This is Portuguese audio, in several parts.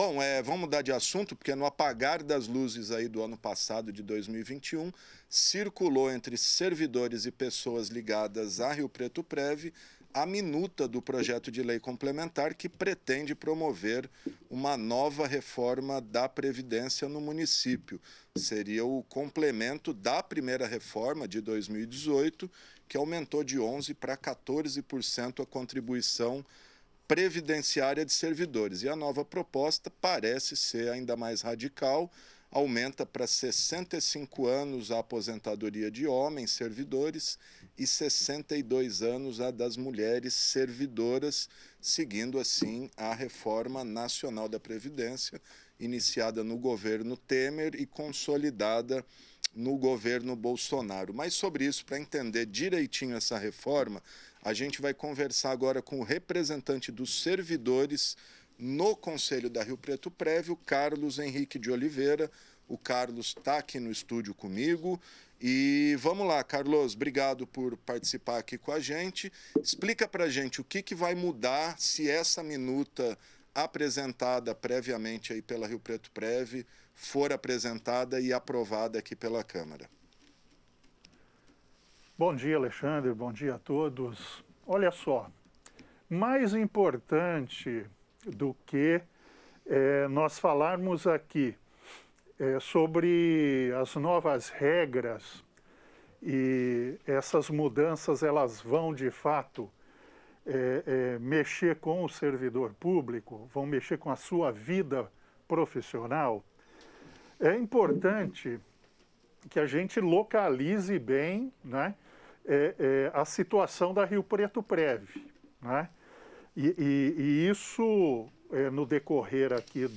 Bom, vamos mudar de assunto, porque no apagar das luzes aí do ano passado, de 2021, circulou entre servidores e pessoas ligadas à Rio Preto Prev a minuta do projeto de lei complementar que pretende promover uma nova reforma da Previdência no município. Seria o complemento da primeira reforma de 2018, que aumentou de 11% para 14% a contribuição previdenciária de servidores. E a nova proposta parece ser ainda mais radical, aumenta para 65 anos a aposentadoria de homens servidores e 62 anos a das mulheres servidoras, seguindo assim a reforma nacional da Previdência, iniciada no governo Temer e consolidada no governo Bolsonaro. Mas sobre isso, para entender direitinho essa reforma, a gente vai conversar agora com o representante dos servidores no Conselho da Rio Preto Prev, o Carlos Henrique de Oliveira. O Carlos está aqui no estúdio comigo. E vamos lá, Carlos, obrigado por participar aqui com a gente. Explica para a gente o que vai mudar se essa minuta apresentada previamente aí pela Rio Preto Prev for apresentada e aprovada aqui pela Câmara. Bom dia, Alexandre. Bom dia a todos. Olha só, mais importante do que nós falarmos aqui sobre as novas regras e essas mudanças, elas vão de fato mexer com o servidor público, vão mexer com a sua vida profissional. É importante que a gente localize bem, né, a situação da Rio Preto Prev, né? E isso, no decorrer aqui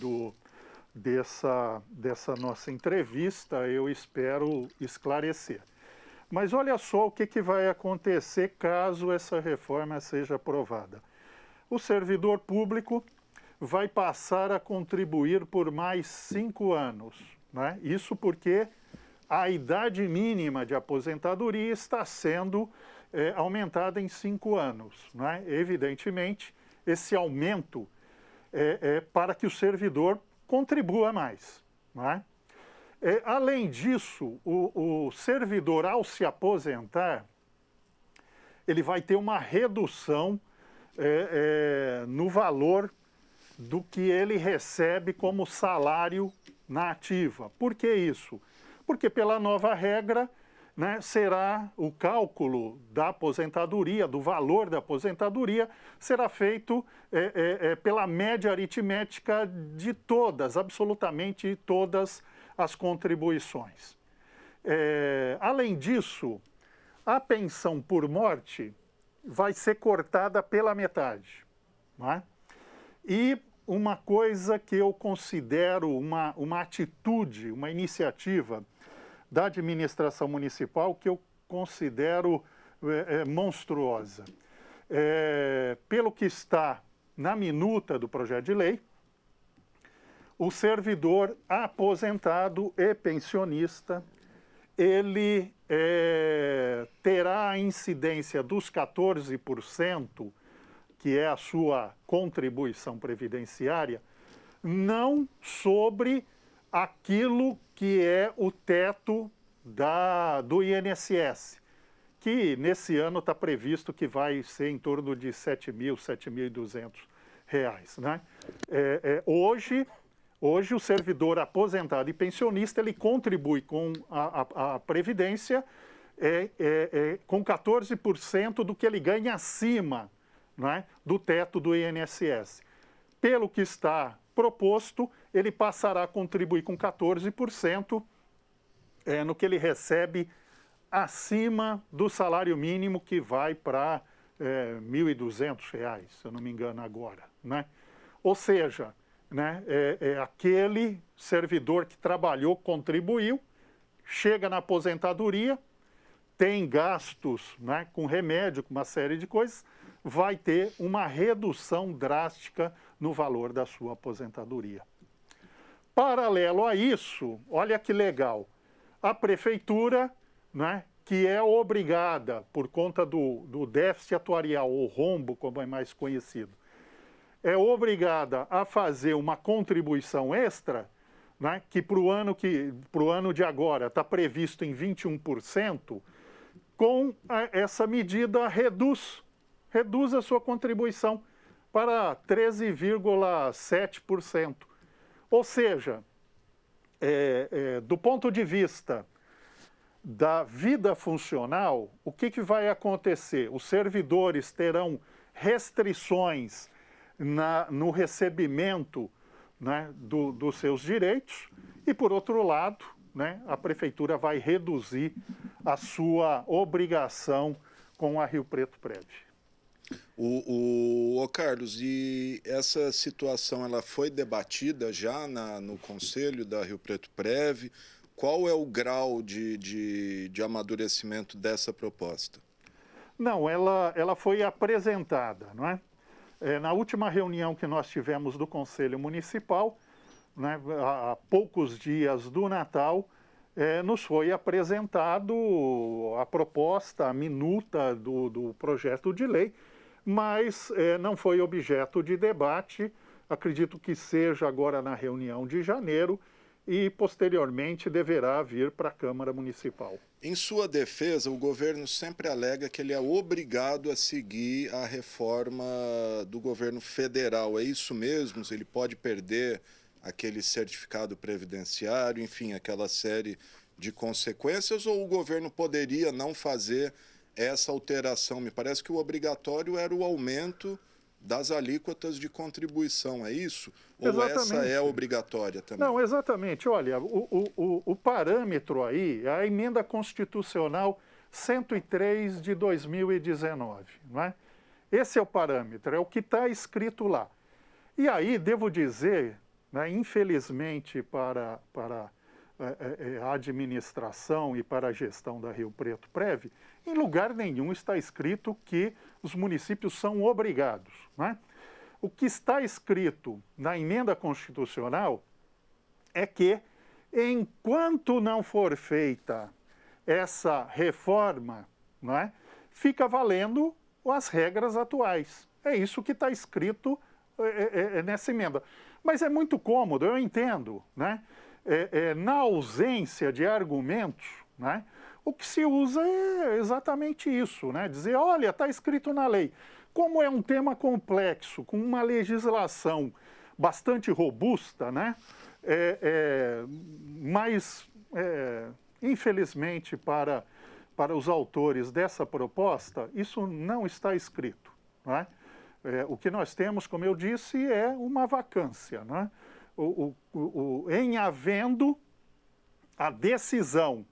dessa nossa entrevista, eu espero esclarecer. Mas olha só o que vai acontecer caso essa reforma seja aprovada. O servidor público vai passar a contribuir por mais 5 anos, né? Isso porque a idade mínima de aposentadoria está sendo aumentada em 5 anos, né? Evidentemente, esse aumento é para que o servidor contribua mais, né? Além disso, o servidor, ao se aposentar, ele vai ter uma redução no valor do que ele recebe como salário na ativa. Por que isso? Porque pela nova regra, né, será o cálculo da aposentadoria, do valor da aposentadoria, será feito pela média aritmética de todas, absolutamente todas as contribuições. Além disso, a pensão por morte vai ser cortada pela metade, não é? E uma coisa que eu considero uma atitude, uma iniciativa da administração municipal que eu considero monstruosa. Pelo que está na minuta do projeto de lei, o servidor aposentado e pensionista, ele terá a incidência dos 14%, que é a sua contribuição previdenciária, não sobre aquilo que é o teto do INSS, que nesse ano está previsto que vai ser em torno de R$ 7.200, né? Hoje o servidor aposentado e pensionista, ele contribui com a Previdência com 14% do que ele ganha acima, né, do teto do INSS. Pelo que está proposto, ele passará a contribuir com 14% no que ele recebe acima do salário mínimo, que vai para R$ 1.200, se eu não me engano agora, né? Ou seja, né, aquele servidor que trabalhou, contribuiu, chega na aposentadoria, tem gastos, né, com remédio, com uma série de coisas, vai ter uma redução drástica no valor da sua aposentadoria. Paralelo a isso, olha que legal, a prefeitura, né, que é obrigada, por conta do déficit atuarial, ou rombo, como é mais conhecido, é obrigada a fazer uma contribuição extra, né, que para o ano de agora está previsto em 21%, essa medida reduz a sua contribuição para 13,7%. Ou seja, do ponto de vista da vida funcional, o que vai acontecer? Os servidores terão restrições no recebimento, né, dos seus direitos e, por outro lado, né, a prefeitura vai reduzir a sua obrigação com a Rio Preto Prev. Carlos, e essa situação ela foi debatida já no Conselho da Rio Preto Prev? Qual é o grau de amadurecimento dessa proposta? Não, ela foi apresentada, não é? Na última reunião que nós tivemos do Conselho Municipal, né, há poucos dias do Natal, nos foi apresentado a proposta, a minuta do projeto de lei, mas não foi objeto de debate. Acredito que seja agora na reunião de janeiro e, posteriormente, deverá vir para a Câmara Municipal. Em sua defesa, o governo sempre alega que ele é obrigado a seguir a reforma do governo federal. É isso mesmo? Ele pode perder aquele certificado previdenciário, enfim, aquela série de consequências, ou o governo poderia não fazer essa alteração? Me parece que o obrigatório era o aumento das alíquotas de contribuição, é isso? Exatamente. Ou essa é obrigatória também? Não, exatamente. Olha, o parâmetro aí é a emenda constitucional 103 de 2019, não é? Esse é o parâmetro, é o que está escrito lá. E aí, devo dizer, né, infelizmente para a administração e para a gestão da Rio Preto Prev, em lugar nenhum está escrito que os municípios são obrigados, né? O que está escrito na emenda constitucional é que, enquanto não for feita essa reforma, né, fica valendo as regras atuais. É isso que está escrito nessa emenda. Mas é muito cômodo, eu entendo, né? Na ausência de argumentos, né, o que se usa é exatamente isso, né? Dizer, olha, está escrito na lei. Como é um tema complexo, com uma legislação bastante robusta, né? Mas, infelizmente, para os autores dessa proposta, isso não está escrito, né? O que nós temos, como eu disse, é uma vacância, né? Em havendo a decisão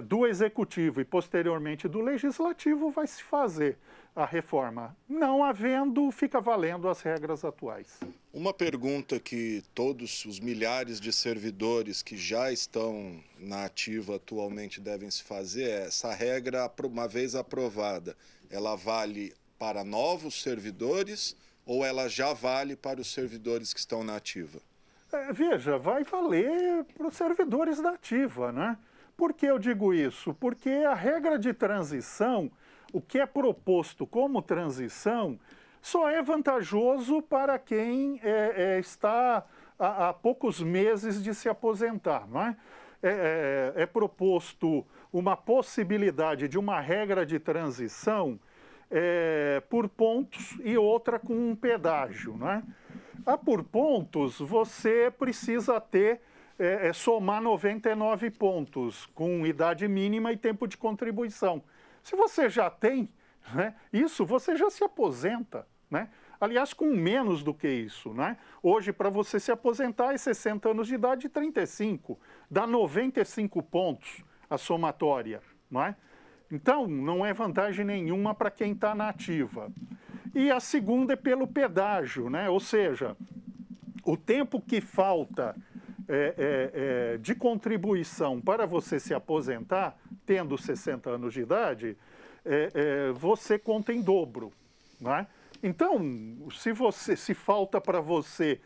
do Executivo e, posteriormente, do Legislativo, vai se fazer a reforma. Não havendo, fica valendo as regras atuais. Uma pergunta que todos os milhares de servidores que já estão na ativa atualmente devem se fazer é: essa regra, uma vez aprovada, ela vale para novos servidores ou ela já vale para os servidores que estão na ativa? Veja, vai valer para os servidores da ativa, né? Por que eu digo isso? Porque a regra de transição, o que é proposto como transição, só é vantajoso para quem está há poucos meses de se aposentar, não é? É proposto uma possibilidade de uma regra de transição por pontos e outra com um pedágio, não é? Por pontos, você precisa somar 99 pontos com idade mínima e tempo de contribuição. Se você já tem, né, isso, você já se aposenta, né? Aliás, com menos do que isso, né? Hoje, para você se aposentar, é 60 anos de idade e 35. Dá 95 pontos a somatória, não é? Então, não é vantagem nenhuma para quem está na ativa. E a segunda é pelo pedágio, né? Ou seja, o tempo que falta de contribuição para você se aposentar, tendo 60 anos de idade, você conta em dobro, né? Então, se falta para você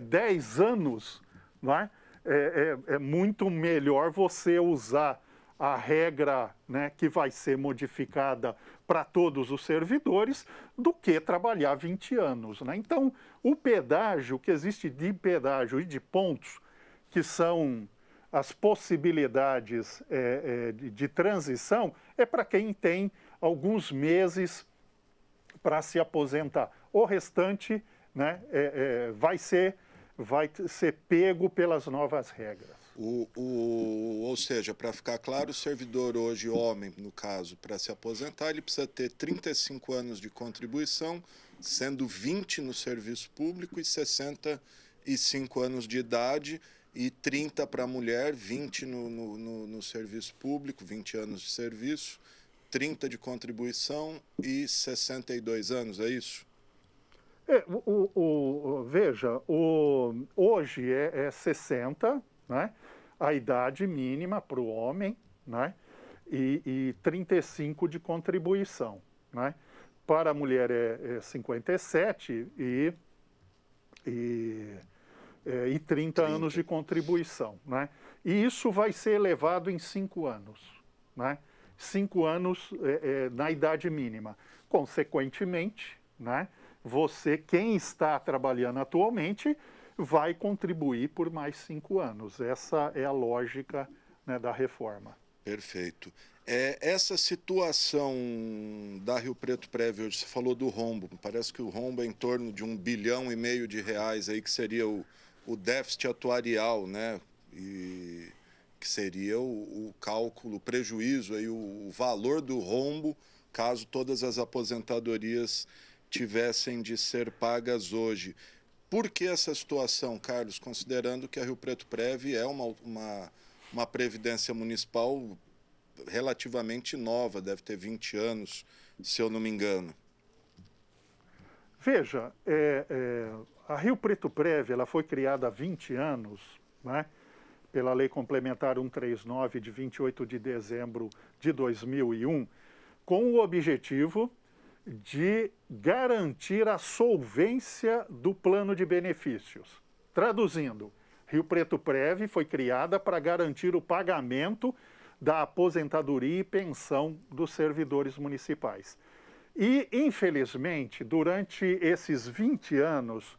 10 anos, né, é muito melhor você usar a regra, né, que vai ser modificada para todos os servidores, do que trabalhar 20 anos. Né? Então, o pedágio, o que existe de pedágio e de pontos, que são as possibilidades de transição, é para quem tem alguns meses para se aposentar. O restante, né, vai ser pego pelas novas regras. Ou seja, para ficar claro, o servidor hoje, homem, no caso, para se aposentar, ele precisa ter 35 anos de contribuição, sendo 20 no serviço público e 65 anos de idade, e 30 para a mulher, 20 no serviço público, 20 anos de serviço, 30 de contribuição e 62 anos, é isso? Veja, hoje é 60, né? A idade mínima para o homem, né? E 35 de contribuição. Né? Para a mulher é 57 e 30 anos de contribuição. Né? E isso vai ser elevado em 5 anos. Né? 5 anos na idade mínima. Consequentemente, né? Quem está trabalhando atualmente, vai contribuir por mais 5 anos. Essa é a lógica, né, da reforma. Perfeito. Essa situação da Rio Preto Prévio, hoje você falou do rombo, parece que o rombo é em torno de R$ 1,5 bilhão de reais, aí, que seria o déficit atuarial, né? E que seria o cálculo, o prejuízo, aí, o valor do rombo, caso todas as aposentadorias tivessem de ser pagas hoje. Por que essa situação, Carlos, considerando que a Rio Preto Prev é uma previdência municipal relativamente nova, deve ter 20 anos, se eu não me engano? Veja, a Rio Preto Prev ela foi criada há 20 anos, né, pela Lei Complementar 139, de 28 de dezembro de 2001, com o objetivo de garantir a solvência do plano de benefícios. Traduzindo, Rio Preto Prev foi criada para garantir o pagamento da aposentadoria e pensão dos servidores municipais. E, infelizmente, durante esses 20 anos,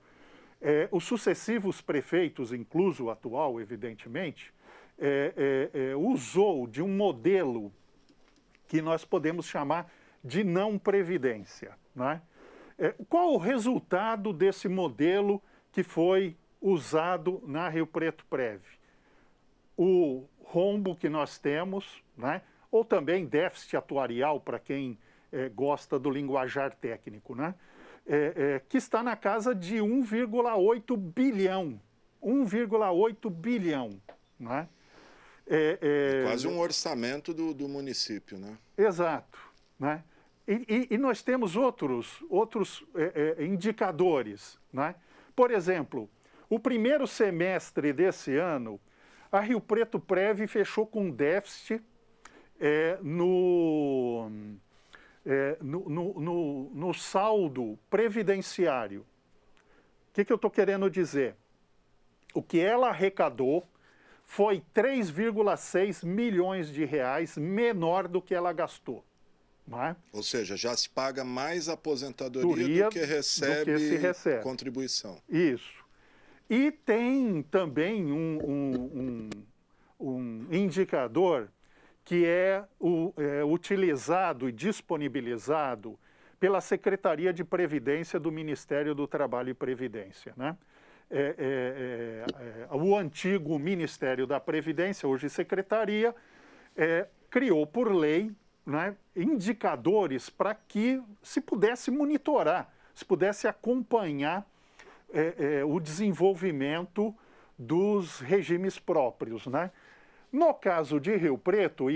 os sucessivos prefeitos, incluso o atual, evidentemente, usou de um modelo que nós podemos chamar de não previdência. Né? Qual o resultado desse modelo que foi usado na Rio Preto Prev? O rombo que nós temos, né? Ou também déficit atuarial, para quem gosta do linguajar técnico, né? Que está na casa de 1,8 bilhão. 1,8 bilhão. Né? Quase um orçamento do município, né? Exato. Né? E nós temos outros indicadores. Né? Por exemplo, o primeiro semestre desse ano, a Rio Preto Prev fechou com déficit no saldo previdenciário. O que eu estou querendo dizer? O que ela arrecadou foi 3,6 milhões de reais menor do que ela gastou. É? Ou seja, já se paga mais aposentadoria do que recebe contribuição. Isso. E tem também um indicador que é utilizado e disponibilizado pela Secretaria de Previdência do Ministério do Trabalho e Previdência. Né? O antigo Ministério da Previdência, hoje Secretaria, criou por lei, né, indicadores para que se pudesse monitorar, se pudesse acompanhar o desenvolvimento dos regimes próprios. Né? No caso de Rio Preto,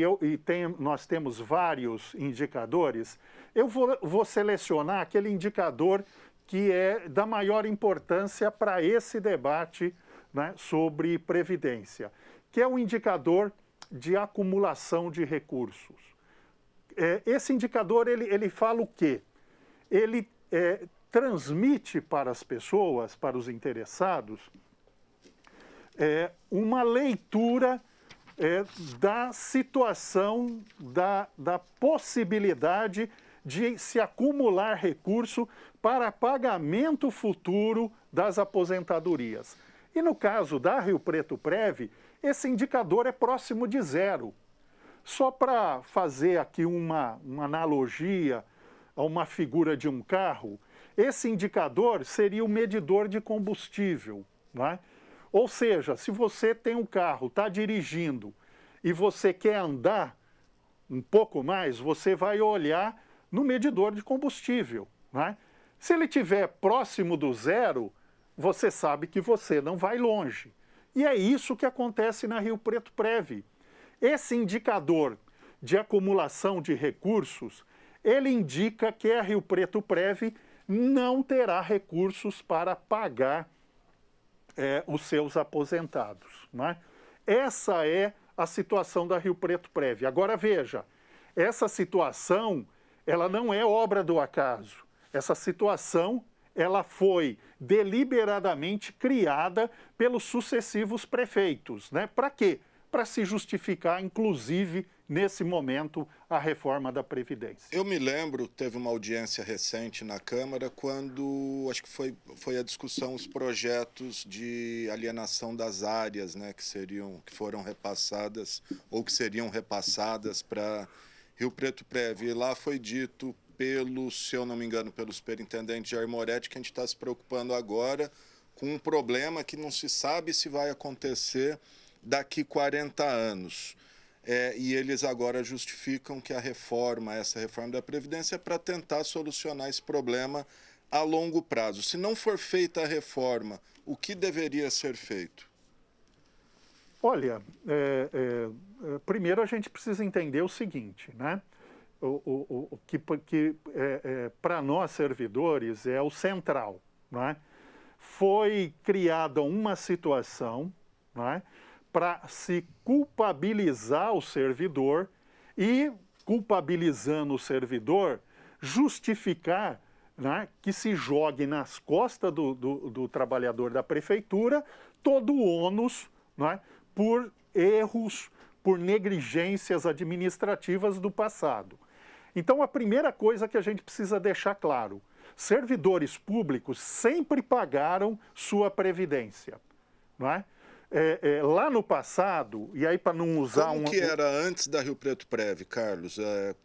nós temos vários indicadores, eu vou selecionar aquele indicador que é da maior importância para esse debate, né, sobre previdência, que é o indicador de acumulação de recursos. Esse indicador, ele fala o quê? Ele transmite para as pessoas, para os interessados, uma leitura da situação, da possibilidade de se acumular recurso para pagamento futuro das aposentadorias. E no caso da Rio Preto Prev, esse indicador é próximo de zero. Só para fazer aqui uma analogia a uma figura de um carro, esse indicador seria o medidor de combustível, não é? Ou seja, se você tem um carro, está dirigindo e você quer andar um pouco mais, você vai olhar no medidor de combustível, não é? Se ele estiver próximo do zero, você sabe que você não vai longe. E é isso que acontece na Rio Preto Prev. Esse indicador de acumulação de recursos, ele indica que a Rio Preto Prev não terá recursos para pagar os seus aposentados, não é? Essa é a situação da Rio Preto Prev. Agora veja, essa situação ela não é obra do acaso. Essa situação ela foi deliberadamente criada pelos sucessivos prefeitos, né? Para quê? Para se justificar, inclusive, nesse momento, a reforma da Previdência. Eu me lembro, teve uma audiência recente na Câmara, quando, acho que foi a discussão, os projetos de alienação das áreas, né, que foram repassadas, ou que seriam repassadas para Rio Preto Prev. E lá foi dito, se eu não me engano, pelo superintendente Jair Moretti, que a gente está se preocupando agora com um problema que não se sabe se vai acontecer daqui 40 anos. E eles agora justificam que essa reforma da Previdência é para tentar solucionar esse problema a longo prazo. Se não for feita a reforma, o que deveria ser feito? Olha, primeiro a gente precisa entender o seguinte, né? O que para nós servidores é o central, não é? Foi criada uma situação, não é, para se culpabilizar o servidor e, culpabilizando o servidor, justificar, né, que se jogue nas costas do trabalhador da prefeitura todo o ônus, né, por erros, por negligências administrativas do passado. Então, a primeira coisa que a gente precisa deixar claro, servidores públicos sempre pagaram sua previdência, não é? Lá no passado, e aí para não usar Como que era antes da Rio Preto Prev, Carlos?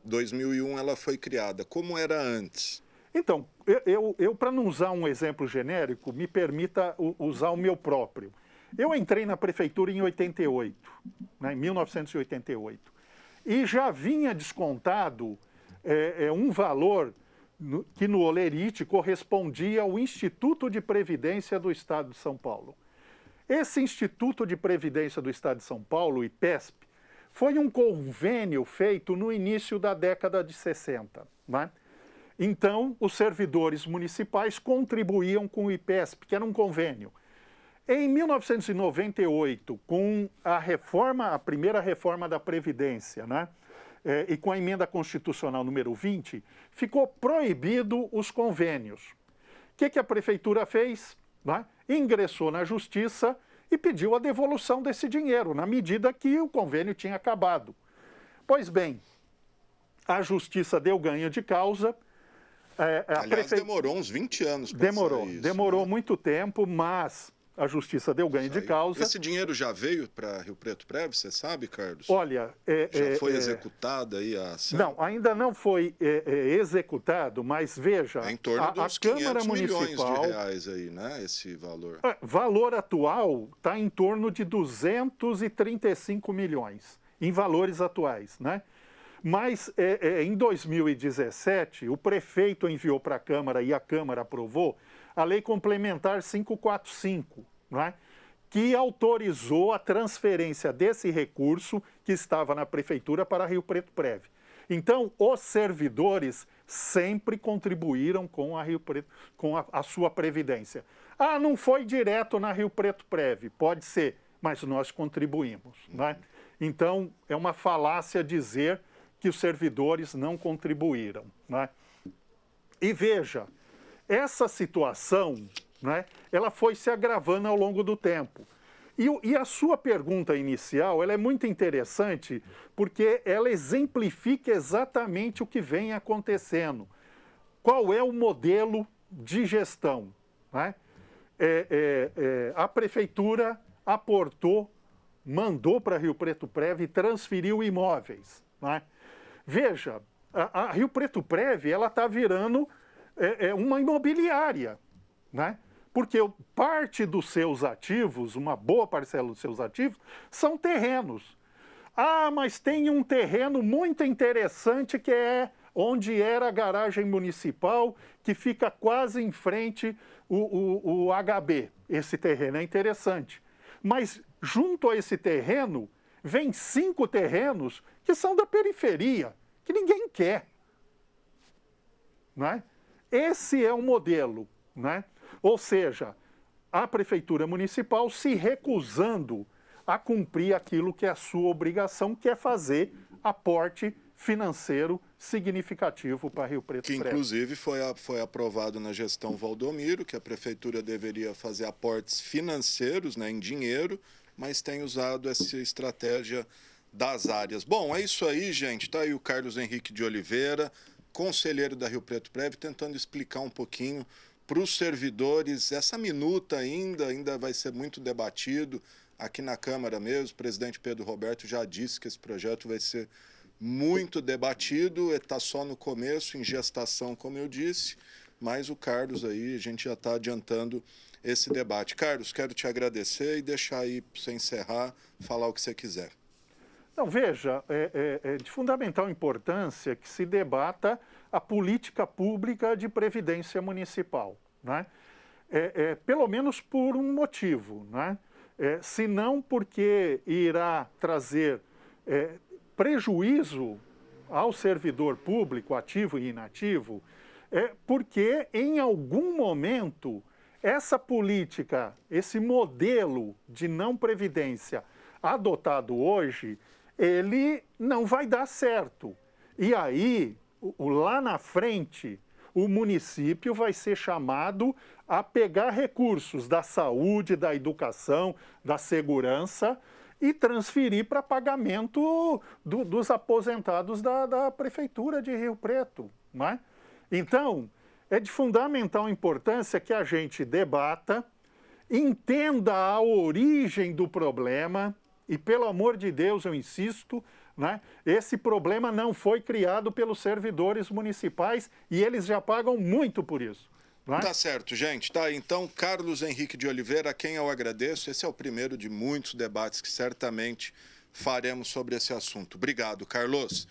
2001 ela foi criada. Como era antes? Então, eu para não usar um exemplo genérico, me permita usar o meu próprio. Eu entrei na prefeitura em 88, né, em 1988, e já vinha descontado um valor que no Olerite correspondia ao Instituto de Previdência do Estado de São Paulo. Esse Instituto de Previdência do Estado de São Paulo, o IPESP, foi um convênio feito no início da década de 60. Né? Então, os servidores municipais contribuíam com o IPESP, que era um convênio. Em 1998, com a primeira reforma da Previdência, né? E com a emenda constitucional número 20, ficou proibido os convênios. O que a prefeitura fez? Né? Ingressou na justiça e pediu a devolução desse dinheiro, na medida que o convênio tinha acabado. Pois bem, a justiça deu ganho de causa. Aliás, demorou uns 20 anos para sair isso. Demorou né? muito tempo, mas a justiça deu ganho de causa. Esse dinheiro já veio para Rio Preto Prev, você sabe, Carlos? Olha... já foi executada aí a ação? Não, ainda não foi executado, mas veja... É em torno de uns 500 milhões de reais aí, né, esse valor. Valor atual está em torno de 235 milhões, em valores atuais, né? Mas em 2017, o prefeito enviou para a Câmara e a Câmara aprovou a Lei Complementar 545, né, que autorizou a transferência desse recurso que estava na Prefeitura para Rio Preto Prev. Então, os servidores sempre contribuíram com a Rio Preto, com a sua previdência. Ah, não foi direto na Rio Preto Prev, pode ser, mas nós contribuímos. Né? Então, é uma falácia dizer que os servidores não contribuíram. Né? E veja, essa situação, né, ela foi se agravando ao longo do tempo. E a sua pergunta inicial, ela é muito interessante, porque ela exemplifica exatamente o que vem acontecendo. Qual é o modelo de gestão, né? A prefeitura aportou, mandou para Rio Preto Prev e transferiu imóveis, né? Veja, a Rio Preto Prev, ela está virando uma imobiliária, né? Porque parte dos seus ativos, uma boa parcela dos seus ativos, são terrenos. Ah, mas tem um terreno muito interessante que é onde era a garagem municipal, que fica quase em frente o HB. Esse terreno é interessante. Mas junto a esse terreno, vem 5 terrenos que são da periferia, que ninguém quer. Não é? Esse é o modelo, né? Ou seja, a Prefeitura Municipal se recusando a cumprir aquilo que é a sua obrigação, que é fazer aporte financeiro significativo para Rio Preto Que, Preto. inclusive, foi aprovado na gestão Valdomiro, que a Prefeitura deveria fazer aportes financeiros, né, em dinheiro, mas tem usado essa estratégia das áreas. Bom, é isso aí, gente. Está aí o Carlos Henrique de Oliveira, conselheiro da Rio Preto Prev, tentando explicar um pouquinho para os servidores. Essa minuta ainda vai ser muito debatido aqui na Câmara mesmo. O presidente Pedro Roberto já disse que esse projeto vai ser muito debatido, está só no começo, em gestação, como eu disse, mas o Carlos aí, a gente já está adiantando esse debate. Carlos, quero te agradecer e deixar aí para você encerrar, falar o que você quiser. Não, veja, é de fundamental importância que se debata a política pública de previdência municipal, né? Pelo menos por um motivo, né? Se não porque irá trazer prejuízo ao servidor público, ativo e inativo, porque em algum momento essa política, esse modelo de não previdência adotado hoje, ele não vai dar certo. E aí, lá na frente, o município vai ser chamado a pegar recursos da saúde, da educação, da segurança e transferir para pagamento dos aposentados da Prefeitura de Rio Preto, não é? Então, é de fundamental importância que a gente debata, entenda a origem do problema e, pelo amor de Deus, eu insisto, né, esse problema não foi criado pelos servidores municipais e eles já pagam muito por isso. Né? Tá certo, gente. Tá, então, Carlos Henrique de Oliveira, a quem eu agradeço. Esse é o primeiro de muitos debates que certamente faremos sobre esse assunto. Obrigado, Carlos.